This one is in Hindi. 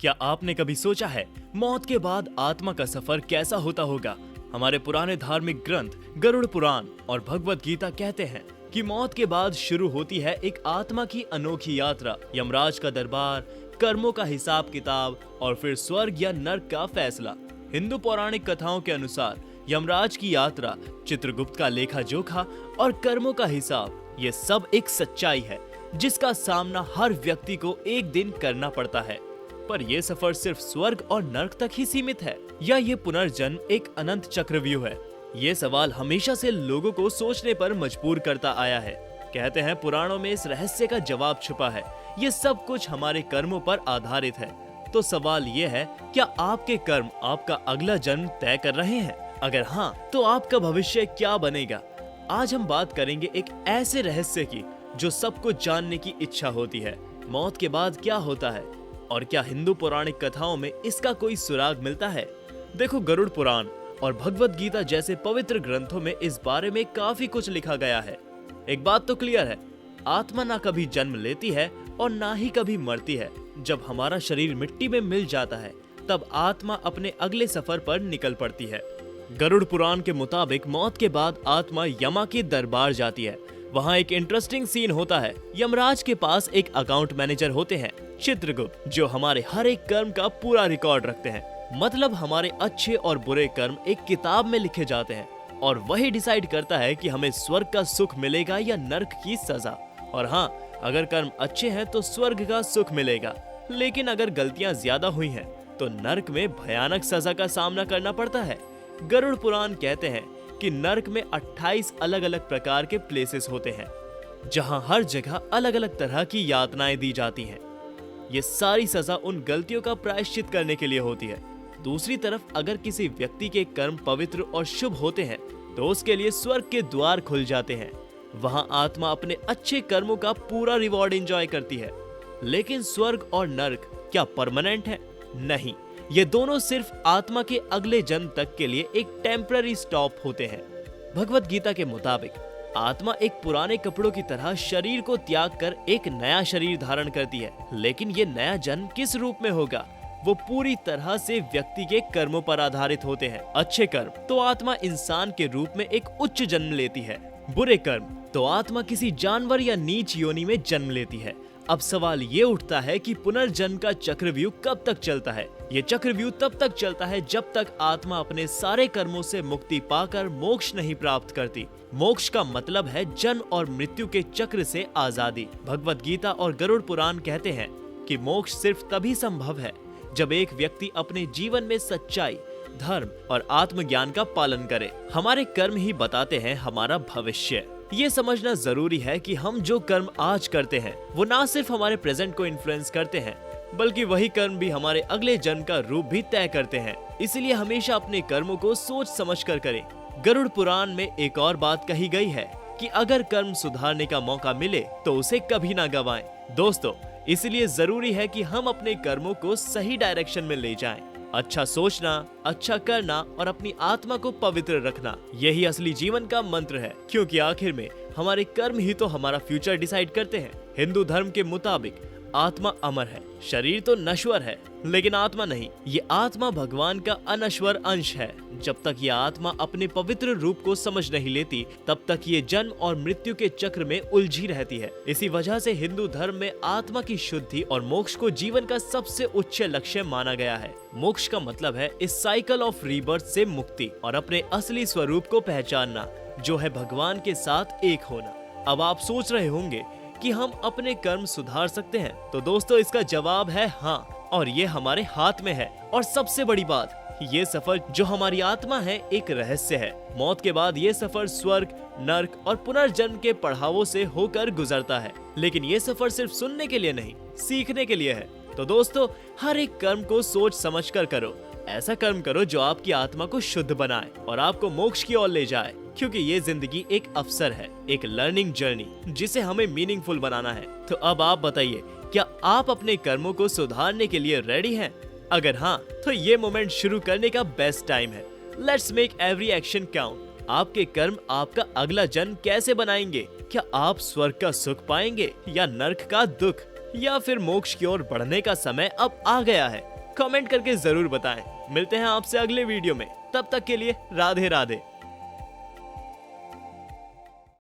क्या आपने कभी सोचा है मौत के बाद आत्मा का सफर कैसा होता होगा? हमारे पुराने धार्मिक ग्रंथ गरुड़ पुराण और भगवत गीता कहते हैं कि मौत के बाद शुरू होती है एक आत्मा की अनोखी यात्रा। यमराज का दरबार, कर्मों का हिसाब किताब और फिर स्वर्ग या नर्क का फैसला। हिंदू पौराणिक कथाओं के अनुसार यमराज की यात्रा, चित्रगुप्त का लेखा जोखा और कर्मों का हिसाब, ये सब एक सच्चाई है जिसका सामना हर व्यक्ति को एक दिन करना पड़ता है। पर यह सफर सिर्फ स्वर्ग और नर्क तक ही सीमित है या ये पुनर्जन्म एक अनंत चक्रव्यूह है? ये सवाल हमेशा से लोगों को सोचने पर मजबूर करता आया है। कहते हैं पुराणों में इस रहस्य का जवाब छुपा है। ये सब कुछ हमारे कर्मों पर आधारित है। तो सवाल ये है, क्या आपके कर्म आपका अगला जन्म तय कर रहे हैं? अगर हाँ, तो आपका भविष्य क्या बनेगा? आज हम बात करेंगे एक ऐसे रहस्य की जो सबको जानने की इच्छा होती है। मौत के बाद क्या होता है और क्या हिंदू पौराणिक कथाओं में इसका कोई सुराग मिलता है? देखो, गरुड़ पुराण और भगवत गीता जैसे पवित्र ग्रंथों में इस बारे में काफी कुछ लिखा गया है। एक बात तो क्लियर है, आत्मा ना कभी जन्म लेती है और ना ही कभी मरती है। जब हमारा शरीर मिट्टी में मिल जाता है तब आत्मा अपने अगले सफर पर निकल पड़ती है। गरुड़ पुराण के मुताबिक मौत के बाद आत्मा यमा के दरबार जाती है। वहाँ एक इंटरेस्टिंग सीन होता है। यमराज के पास एक अकाउंट मैनेजर होते हैं, चित्रगुप्त, जो हमारे हर एक कर्म का पूरा रिकॉर्ड रखते हैं। मतलब हमारे अच्छे और बुरे कर्म एक किताब में लिखे जाते हैं और वही डिसाइड करता है कि हमें स्वर्ग का सुख मिलेगा या नर्क की सजा। और हाँ, अगर कर्म अच्छे हैं तो स्वर्ग का सुख मिलेगा, लेकिन अगर गलतियां ज्यादा हुई हैं तो नर्क में भयानक सजा का सामना करना पड़ता है। गरुड़ पुराण कहते हैं कि नर्क में 28 अलग अलग प्रकार के प्लेसेस होते हैं जहां हर जगह अलग अलग तरह की यातनाएं दी जाती हैं। ये सारी सजा उन गलतियों का प्रायश्चित करने के लिए होती है। दूसरी तरफ अगर किसी व्यक्ति के कर्म पवित्र और शुभ होते हैं तो उसके लिए स्वर्ग के द्वार खुल जाते हैं। वहां आत्मा अपने अच्छे कर्मों का पूरा रिवॉर्ड एंजॉय करती है। लेकिन स्वर्ग और नर्क क्या परमानेंट है? नहीं, ये दोनों सिर्फ आत्मा के अगले जन्म तक के लिए एक टेम्पररी स्टॉप होते हैं। भगवत गीता के मुताबिक आत्मा एक पुराने कपड़ों की तरह शरीर को त्याग कर एक नया शरीर धारण करती है। लेकिन ये नया जन्म किस रूप में होगा, वो पूरी तरह से व्यक्ति के कर्मों पर आधारित होते हैं। अच्छे कर्म तो आत्मा इंसान के रूप में एक उच्च जन्म लेती है। बुरे कर्म तो आत्मा किसी जानवर या नीच योनि में जन्म लेती है। अब सवाल ये उठता है कि पुनर्जन्म का चक्रव्यूह कब तक चलता है? ये चक्रव्यूह तब तक चलता है जब तक आत्मा अपने सारे कर्मों से मुक्ति पाकर मोक्ष नहीं प्राप्त करती। मोक्ष का मतलब है जन्म और मृत्यु के चक्र से आजादी। भगवत गीता और गरुड़ पुराण कहते हैं कि मोक्ष सिर्फ तभी संभव है जब एक व्यक्ति अपने जीवन में सच्चाई, धर्म और आत्मज्ञान का पालन करे। हमारे कर्म ही बताते हैं हमारा भविष्य। ये समझना जरूरी है कि हम जो कर्म आज करते हैं वो ना सिर्फ हमारे प्रेजेंट को इन्फ्लुएंस करते हैं, बल्कि वही कर्म भी हमारे अगले जन्म का रूप भी तय करते हैं। इसलिए हमेशा अपने कर्मों को सोच समझ कर करें। गरुड़ पुराण में एक और बात कही गई है कि अगर कर्म सुधारने का मौका मिले तो उसे कभी ना गवाएं। दोस्तों, इसलिए जरूरी है कि हम अपने कर्मों को सही डायरेक्शन में ले जाएं। अच्छा सोचना, अच्छा करना और अपनी आत्मा को पवित्र रखना, यही असली जीवन का मंत्र है। क्योंकि आखिर में हमारे कर्म ही तो हमारा फ्यूचर डिसाइड करते हैं। हिंदू धर्म के मुताबिक आत्मा अमर है, शरीर तो नश्वर है, लेकिन आत्मा नहीं। ये आत्मा भगवान का अनश्वर अंश है। जब तक ये आत्मा अपने पवित्र रूप को समझ नहीं लेती, तब तक ये जन्म और मृत्यु के चक्र में उलझी रहती है। इसी वजह से हिंदू धर्म में आत्मा की शुद्धि और मोक्ष को जीवन का सबसे उच्च लक्ष्य माना गया है। मोक्ष का मतलब है इस साइकिल ऑफ रीबर्थ से मुक्ति और अपने असली स्वरूप को पहचानना, जो है भगवान के साथ एक होना। अब आप सोच रहे होंगे कि हम अपने कर्म सुधार सकते हैं, तो दोस्तों इसका जवाब है हाँ, और ये हमारे हाथ में है। और सबसे बड़ी बात, ये सफर जो हमारी आत्मा है एक रहस्य है। मौत के बाद ये सफर स्वर्ग, नर्क और पुनर्जन्म के पड़ावों से होकर गुजरता है। लेकिन ये सफर सिर्फ सुनने के लिए नहीं, सीखने के लिए है। तो दोस्तों, हर एक कर्म को सोच समझ कर करो। ऐसा कर्म करो जो आपकी आत्मा को शुद्ध बनाए और आपको मोक्ष की ओर ले जाए। क्योंकि ये जिंदगी एक अवसर है, एक लर्निंग जर्नी, जिसे हमें मीनिंगफुल बनाना है। तो अब आप बताइए, क्या आप अपने कर्मों को सुधारने के लिए रेडी हैं? अगर हाँ, तो ये मोमेंट शुरू करने का बेस्ट टाइम है। Let's make every action count. आपके कर्म आपका अगला जन्म कैसे बनाएंगे? क्या आप स्वर्ग का सुख पाएंगे या नर्क का दुख? या फिर मोक्ष की ओर बढ़ने का समय अब आ गया है? कमेंट करके जरूर बताएं। मिलते हैं आपसे अगले वीडियो में, तब तक के लिए राधे राधे।